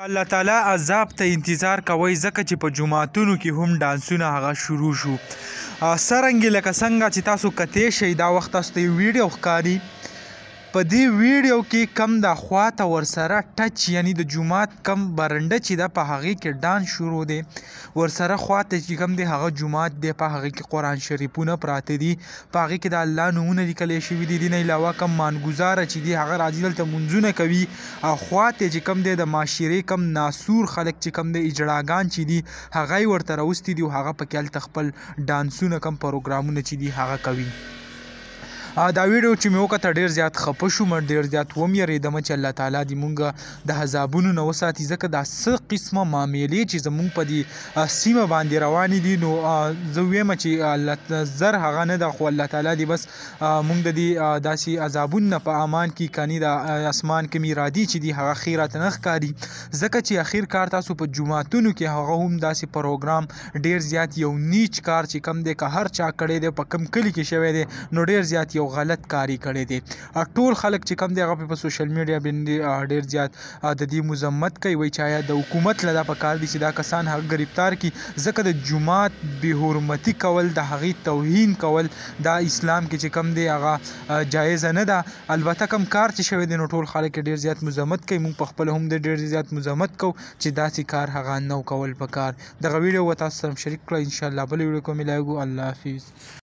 الله تعالی عذاب ته انتظار کوئ ځکه چې په جوماتونو کې هم ډانسونه هغه شروع شو. څرنګې لکه څنګه چې تاسو کتی شئ دا وخت تاسو ته ویډیو ښکاري. په دې ویډیو کې کم د خواته ورسره ټچ یعنی د جومات کم برنډه چې ده په هغې کې ډانس شروع دی، ورسره خواته چې کم دی هغه جومات دی، په هغې کې قرآن شریفونه پراته دي، په هغې کې د الله نومونه لیکلی شوي دي. دې نه علاوه کم مانګزاره چې دي هغه راځي دلته مونځونه کوي، او خواته چې کم دی د معاشرې کم ناسور خلک چې کم دی اجړاګان چې دي هغه یې ورته راوستي دي او هغه پکې هلته خپل ډانسونه کم پروګرامونه چې دي هغه کوي. دا ویډیو چې مې وکته ډېر زیات خفه شوم، ډېر زیات ومېرېدم چې الله تعالی دې مونږ د عذابونو نه وساتي، ځکه دا څه قسمه معاملې چې زمونږ په دې سیمه باندې روانې دي. نو زه ویم چې الله زر هغه نه ده، خو الله تعالی دې بس مونږ د دې داسې عذابونو نه په امان کې کني د اسمان کې میرادي چې دي هغه ښې راته نه ښکاري، ځکه چې اخر کار تاسو په جوماتونو کې هغه هم داسې پروګرام ډېر زیات یو نیچ کار چې کم دی که هر چا کړی دی په کم کلي کې شوی دی نو ډېر زیات یو غلط کاری کړی دی. ټول خلک چې کم دی هغه په سوشل میډیا باندې ډېر زیات د دې مذمت کوي، وایي چې آیا د حکومت له دا پکار دي چې دا کسان هغه ګرفتار کړي، ځکه د جومات بې حرمتي کول د هغې توهین کول دا اسلام کې چې کم دی هغه جایزه نه ده. البته کم کار چې شوی دی نو ټول خلک ډېر زیات مذمت کوي، موږ په خپله هم د ډېر زیات مذمت کوو چې داسې کار هغه نه کول پکار. دغه ویډیو به تاسو سره شریک کړئ، انشاءالله بله ویډیو کې ملاویږو. الله حافظ.